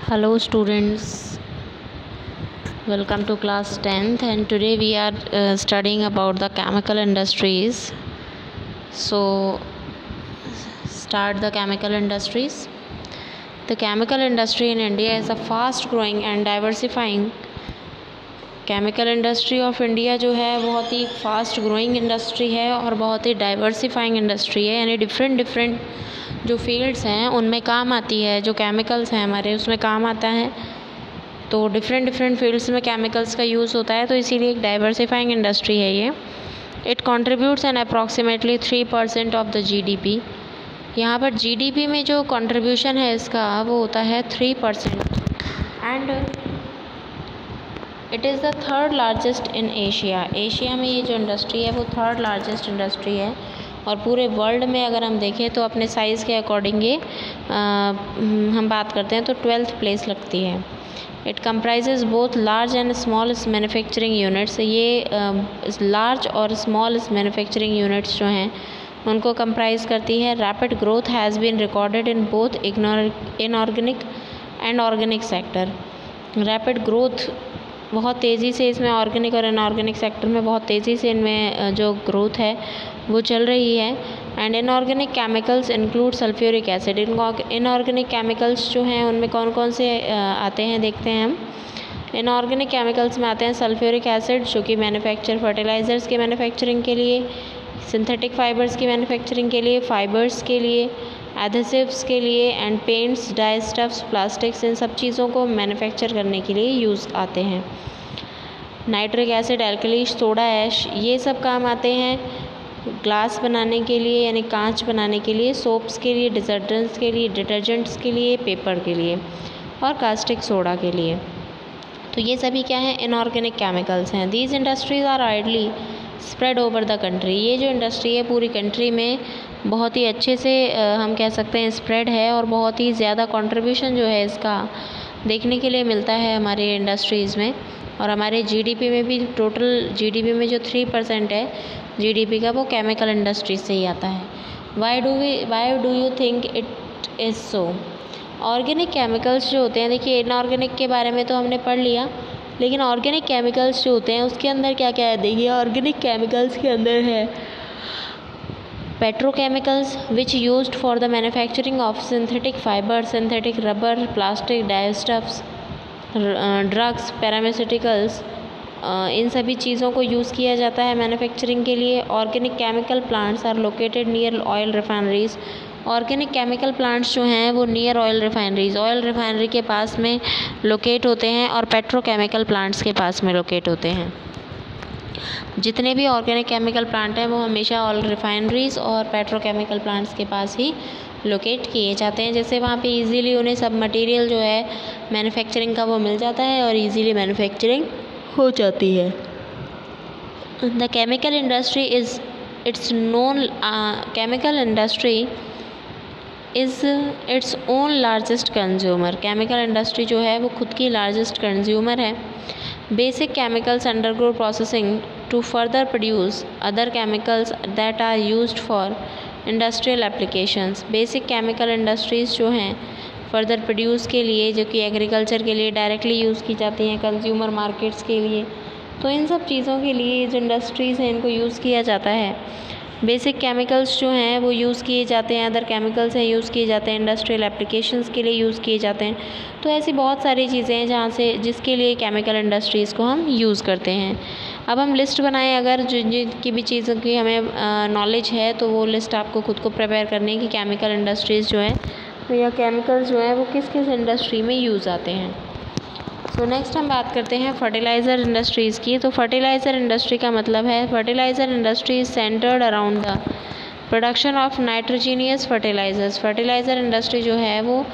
Hello students, welcome to class 10th and today we are studying about the chemical industries. So start the chemical industries. The chemical industry in India is a fast growing and diversifying. Chemical industry of India जो है बहुत ही fast growing industry है और बहुत ही diversifying industry है, यानी different जो fields हैं उनमें काम आती है। जो केमिकल्स हैं हमारे उसमें काम आता है, तो डिफरेंट फील्ड्स में केमिकल्स का यूज़ होता है, तो इसीलिए एक डाइवर्सिफाइंग इंडस्ट्री है ये। It contributes an approximately 3% of the GDP. यहाँ पर जीडीपी में जो कंट्रीब्यूशन है इसका वो होता है 3% and it is the third largest in Asia. Asia में ये जो इंडस्ट्री है वो थर्ड लार्जेस्ट इंडस्ट्री है और पूरे वर्ल्ड में अगर हम देखें तो अपने साइज़ के अकॉर्डिंग ये हम बात करते हैं तो 12th प्लेस लगती है। It comprises both large and small manufacturing units. ये लार्ज और स्मॉल मैन्युफैक्चरिंग यूनिट्स जो हैं उनको कंप्राइज करती है। Rapid growth has been recorded in both inorganic and organic sector. Rapid growth बहुत तेज़ी से इसमें ऑर्गेनिक और इनऑर्गेनिक सेक्टर में बहुत तेज़ी से इनमें जो ग्रोथ है वो चल रही है। And inorganic chemicals include sulphuric acid. Inorganic chemicals जो हैं उनमें कौन कौन से आते हैं देखते हैं हम। इनऑर्गेनिक केमिकल्स में आते हैं सल्फ्यूरिक एसिड जो कि मैन्युफैक्चर फर्टिलाइज़र्स के मैन्युफैक्चरिंग के लिए, सिंथेटिक फाइबर्स की मैन्युफैक्चरिंग के लिए, फाइबर्स के लिए, एडेसिव्स के लिए and paints, dyestuffs, plastics, इन सब चीज़ों को मैन्युफैक्चर करने के लिए यूज़ आते हैं। Nitric acid, alkali, soda ash, ये सब काम आते हैं ग्लास बनाने के लिए यानी कांच बनाने के लिए, सोप्स के लिए, डिटर्जेंट्स के लिए, पेपर के लिए और कास्टिक सोडा के लिए। तो ये सभी क्या हैं, इनऑर्गेनिक केमिकल्स हैं। These industries are widely spread over the country. ये जो इंडस्ट्री है पूरी कंट्री में बहुत ही अच्छे से हम कह सकते हैं स्प्रेड है और बहुत ही ज़्यादा कंट्रीब्यूशन जो है इसका देखने के लिए मिलता है हमारे इंडस्ट्रीज़ में। और हमारे जीडीपी में भी टोटल जीडीपी में जो 3% है जीडीपी का वो केमिकल इंडस्ट्री से ही आता है। Why do you think it is so? Organic chemicals जो होते हैं, देखिए इनऑर्गेनिक के बारे में तो हमने पढ़ लिया, लेकिन ऑर्गेनिक केमिकल्स जो होते हैं उसके अंदर क्या क्या है देखिए। ऑर्गेनिक केमिकल्स के अंदर है petrochemicals which used for the manufacturing of synthetic fibre, synthetic rubber, plastic, dyestuffs, drugs, pharmaceuticals, इन सभी चीज़ों को यूज़ किया जाता है मैन्युफैक्चरिंग के लिए। Organic chemical plants are located near oil refineries. Organic chemical plants जो हैं वो नियर ऑयल रिफाइनरी के पास में लोकेट होते हैं और पेट्रोकेमिकल प्लांट्स के पास में लोकेट होते हैं। जितने भी ऑर्गेनिक केमिकल प्लांट हैं वो हमेशा ऑयल रिफाइनरीज और पेट्रोकेमिकल प्लांट्स के पास ही लोकेट किए जाते हैं, जैसे वहाँ पे इजीली उन्हें सब मटेरियल जो है मैन्युफैक्चरिंग का वो मिल जाता है और इजीली मैन्युफैक्चरिंग हो जाती है। The chemical industry is its known chemical industry is its own largest consumer. Chemical industry जो है वो खुद की लार्जेस्ट कंज्यूमर है। Basic chemicals undergo processing to further produce other chemicals that are used for industrial applications. Basic chemical industries जो हैं further produce के लिए, जो कि एग्रीकल्चर के लिए डायरेक्टली यूज़ की जाती हैं, कंज्यूमर मार्केट्स के लिए, तो इन सब चीज़ों के लिए जो इंडस्ट्रीज़ हैं इनको यूज़ किया जाता है। बेसिक केमिकल्स जो हैं वो यूज़ किए जाते हैं, अदर केमिकल्स हैं यूज़ किए जाते हैं, इंडस्ट्रियल एप्लीकेशंस के लिए यूज़ किए जाते हैं। तो ऐसी बहुत सारी चीज़ें हैं जहाँ से जिसके लिए केमिकल इंडस्ट्रीज़ को हम यूज़ करते हैं। अब हम लिस्ट बनाएं, अगर जिनकी भी चीज़ों की हमें नॉलेज है तो वो लिस्ट आपको खुद को प्रिपेयर करनी है कि केमिकल इंडस्ट्रीज़ जो हैं तो या केमिकल्स जो हैं वो किस किस इंडस्ट्री में यूज़ आते हैं। तो नेक्स्ट हम बात करते हैं फर्टिलाइज़र इंडस्ट्रीज़ की। तो फर्टिलाइज़र इंडस्ट्री का मतलब है fertilizer industry is centred around the production of nitrogenous fertilizers. Fertilizer industry जो है वो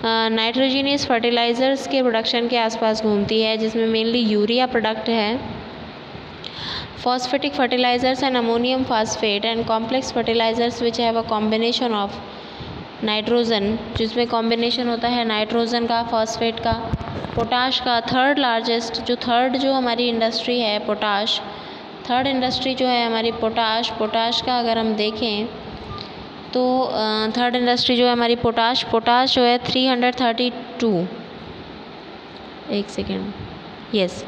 नाइट्रोजीनियस फर्टिलाइज़र्स के प्रोडक्शन के आसपास घूमती है, जिसमें मेनली यूरिया प्रोडक्ट है, phosphatic fertilisers and ammonium phosphate and complex fertilisers which have a combination of nitrogen, जिसमें कॉम्बिनेशन होता है नाइट्रोजन का, फॉस्फेट का, पोटाश का। थर्ड जो हमारी इंडस्ट्री है पोटाश, थर्ड इंडस्ट्री जो है हमारी पोटाश का अगर हम देखें तो थर्ड इंडस्ट्री जो है हमारी पोटाश जो है 332 एक सेकेंड, यस।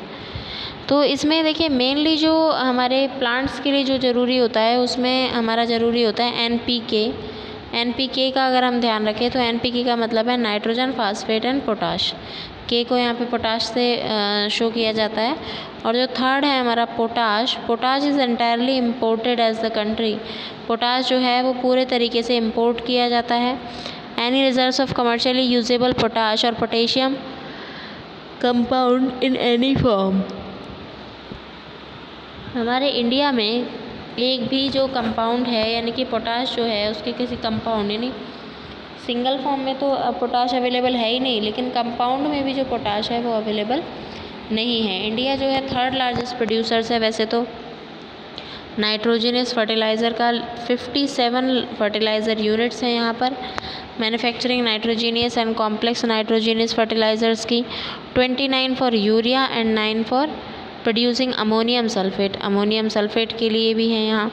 तो इसमें देखिए मेनली जो हमारे प्लांट्स के लिए जो ज़रूरी होता है उसमें हमारा ज़रूरी होता है NPK। NPK का अगर हम ध्यान रखें तो NPK का मतलब है नाइट्रोजन, फास्फेट एंड पोटाश। के को यहाँ पे पोटाश से शो किया जाता है। और जो थर्ड है हमारा potash, potash is entirely imported as the country. Potash जो है वो पूरे तरीके से इम्पोर्ट किया जाता है। Any reserves of commercially usable potash और potassium compound in any form. हमारे इंडिया में एक भी जो कंपाउंड है यानी कि पोटाश जो है उसके किसी कंपाउंड यानी सिंगल फॉर्म में तो पोटाश अवेलेबल है ही नहीं, लेकिन कंपाउंड में भी जो पोटाश है वो अवेलेबल नहीं है। इंडिया जो है थर्ड लार्जेस्ट प्रोड्यूसर्स है वैसे तो नाइट्रोजनस फर्टिलाइज़र का। 57 फर्टिलाइज़र यूनिट्स हैं यहाँ पर। Manufacturing nitrogenous and complex nitrogenous fertilisers की 29 for urea and 9 for producing ammonium sulphate. Ammonium sulphate के लिए भी है यहाँ।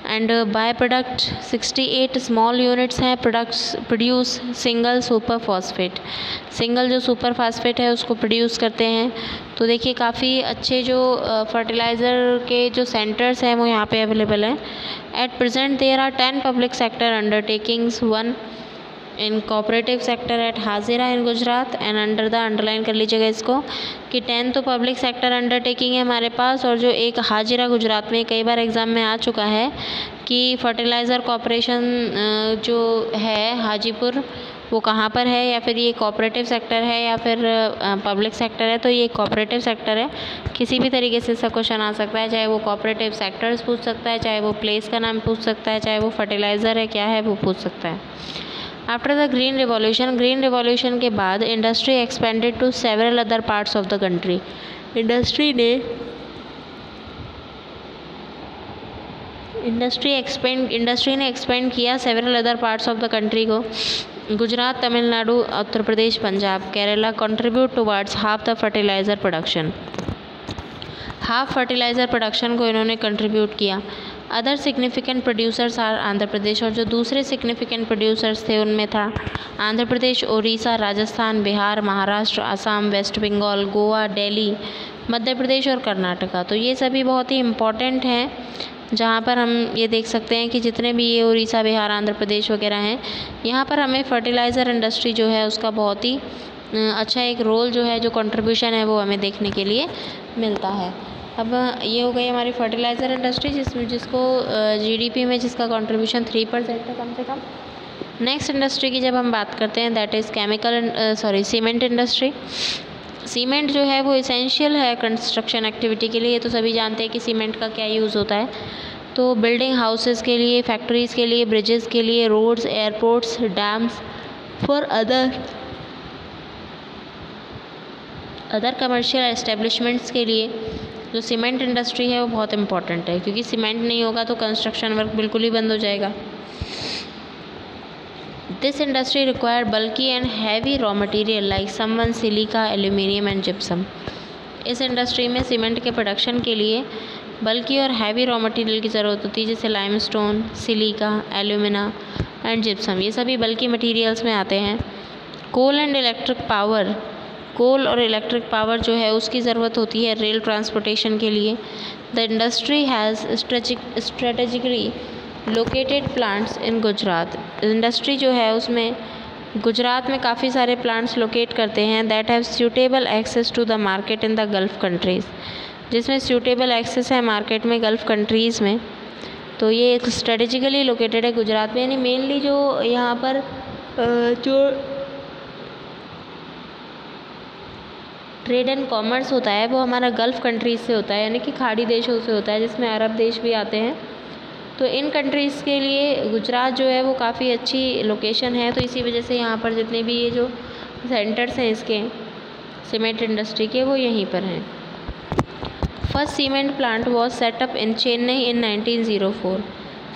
And by product 68 small units हैं produce single super phosphate. Single जो सुपर फास्फेट है उसको प्रोड्यूस करते हैं। तो देखिए काफ़ी अच्छे जो फर्टिलाइज़र के जो सेंटर्स हैं वो यहाँ पे अवेलेबल हैं। At present there are 10 public sector undertakings, 1 in cooperative sector at Hajira in Gujarat and under the underline कर लीजिएगा इसको कि 10 तो पब्लिक सेक्टर अंडरटेकिंग है हमारे पास, और जो एक हाजिरा गुजरात में कई बार एग्ज़ाम में आ चुका है कि फर्टिलाइज़र कॉरपोरेशन जो है हाजीपुर वो कहाँ पर है, या फिर ये कोऑपरेटिव सेक्टर है या फिर पब्लिक सेक्टर है। तो ये कोऑपरेटिव सेक्टर है। किसी भी तरीके से इसका क्वेश्चन आ सकता है, चाहे वो कोऑपरेटिव सेक्टर्स पूछ सकता है, चाहे वो प्लेस का नाम पूछ सकता है, चाहे वो फर्टिलाइज़र है क्या है वो पूछ सकता है। आफ्टर द ग्रीन रिवॉल्यूशन के बाद industry expanded to several other parts of the country. Industry ने एक्सपेंड किया several other parts of the country को। Gujarat, Tamil Nadu, Uttar Pradesh, Punjab, Kerala contribute towards half the fertiliser production. Half fertiliser production को इन्होंने कंट्रीब्यूट किया। Other significant producers are Andhra Pradesh, और जो दूसरे significant producers थे उनमें था आंध्र प्रदेश, उड़ीसा, राजस्थान, बिहार, महाराष्ट्र, असम, वेस्ट बंगाल, गोवा, दिल्ली, मध्य प्रदेश और कर्नाटका। तो ये सभी बहुत ही इम्पॉर्टेंट हैं, जहाँ पर हम ये देख सकते हैं कि जितने भी ये उड़ीसा, बिहार, आंध्र प्रदेश वगैरह हैं, यहाँ पर हमें फर्टिलाइज़र इंडस्ट्री जो है उसका बहुत ही अच्छा एक रोल जो है, जो कंट्रीब्यूशन है वो हमें देखने के लिए मिलता है। अब ये हो गई हमारी फर्टिलाइज़र इंडस्ट्री जिसको GDP में जिसका कंट्रीब्यूशन 3% है कम से कम। नेक्स्ट इंडस्ट्री की जब हम बात करते हैं that is cement industry. Cement जो है वो इसेंशियल है कंस्ट्रक्शन एक्टिविटी के लिए। तो सभी जानते हैं कि सीमेंट का क्या यूज़ होता है। तो बिल्डिंग हाउसेस के लिए, फैक्ट्रीज़ के लिए, ब्रिजेस के लिए, roads, airports, dams, for other commercial establishments के लिए जो सीमेंट इंडस्ट्री है वो बहुत इम्पॉर्टेंट है, क्योंकि सीमेंट नहीं होगा तो कंस्ट्रक्शन वर्क बिल्कुल ही बंद हो जाएगा। This industry require bulky and heavy raw material like someone, silica, aluminium and gypsum. इस इंडस्ट्री में सीमेंट के प्रोडक्शन के लिए बल्की और हैवी रॉ मटेरियल की ज़रूरत होती है, जैसे limestone, silica, alumina and gypsum. ये सभी बल्की मटेरियल्स में आते हैं। कोल एंड इलेक्ट्रिक पावर, कोल और इलेक्ट्रिक पावर जो है उसकी ज़रूरत होती है रेल ट्रांसपोर्टेशन के लिए। The industry has strategically located plants in Gujarat. Industry जो है उसमें गुजरात में काफ़ी सारे प्लांट्स लोकेट करते हैं that have suitable access to the market in the Gulf countries, जिसमें सूटेबल एक्सेस है मार्केट में गल्फ़ कंट्रीज़ में। तो ये स्ट्रेटेजिकली लोकेटेड है गुजरात में, यानी मेनली जो यहाँ पर जो ट्रेड एंड कॉमर्स होता है वो हमारा गल्फ़ कंट्रीज़ से होता है, यानी कि खाड़ी देशों से होता है, जिसमें अरब देश भी आते हैं। तो इन कंट्रीज़ के लिए गुजरात जो है वो काफ़ी अच्छी लोकेशन है। तो इसी वजह से यहाँ पर जितने भी ये जो सेंटर्स हैं इसके सीमेंट इंडस्ट्री के वो यहीं पर हैं। First cement plant was setup in Chennai in 1904।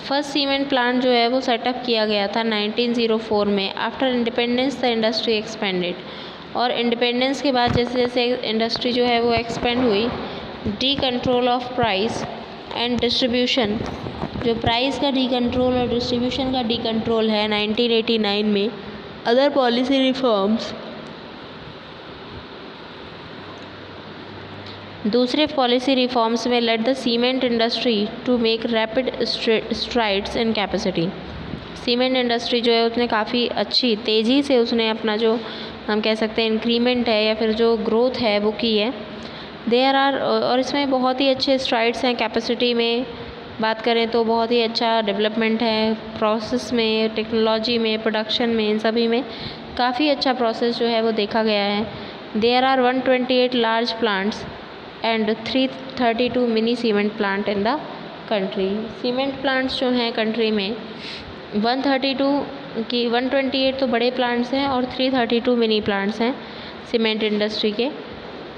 First cement plant जो है वो सेटअप किया गया था 1904 में। After independence the industry expanded, और इंडिपेंडेंस के बाद जैसे जैसे इंडस्ट्री जो है वो एक्सपेंड हुई, decontrol of price and distribution, जो प्राइस का डी कंट्रोल और डिस्ट्रीब्यूशन का डी कंट्रोल है 1989 में। अदर पॉलिसी रिफॉर्म्स दूसरे पॉलिसी रिफॉर्म्स में let the cement industry to make rapid strides in capacity. Cement industry जो है उसने काफ़ी अच्छी तेज़ी से उसने अपना जो हम कह सकते हैं इंक्रीमेंट है या फिर जो ग्रोथ है वो की है। देयर आर और इसमें बहुत ही अच्छे स्ट्राइड्स हैं। कैपेसिटी में बात करें तो बहुत ही अच्छा डेवलपमेंट है, प्रोसेस में, टेक्नोलॉजी में, प्रोडक्शन में, इन सभी में काफ़ी अच्छा प्रोसेस जो है वो देखा गया है। There are 128 large plants and 332 mini cement plant in the country. Cement plants जो हैं कंट्री में 128 तो बड़े प्लांट्स हैं और 332 मिनी प्लांट्स हैं सीमेंट इंडस्ट्री के।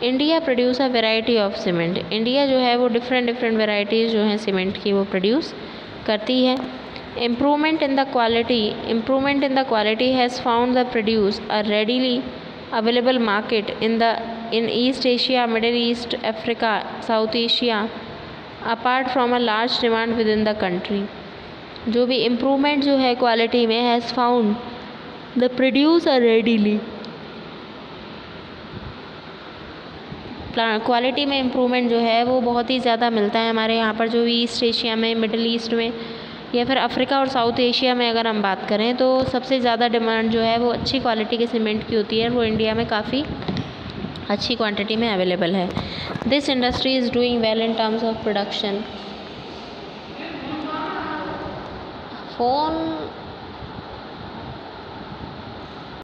India produce a variety of cement. India जो है वो डिफरेंट वेराइटीज़ जो हैं सीमेंट की वो प्रोड्यूस करती है। Improvement in the quality has found the produce a readily available market in east Asia, middle east, Africa, south Asia apart from a large demand with in the country. जो भी improvement जो है quality में has found the produce a readily, quality में improvement जो है वो बहुत ही ज़्यादा मिलता है हमारे यहाँ पर। जो ईस्ट एशिया में, मिडिल ईस्ट में या फिर अफ्रीका और साउथ एशिया में अगर हम बात करें तो सबसे ज़्यादा डिमांड जो है वो अच्छी क्वालिटी के सीमेंट की होती है, वो इंडिया में काफ़ी अच्छी क्वांटिटी में अवेलेबल है। This industry is doing well in terms of production. Phone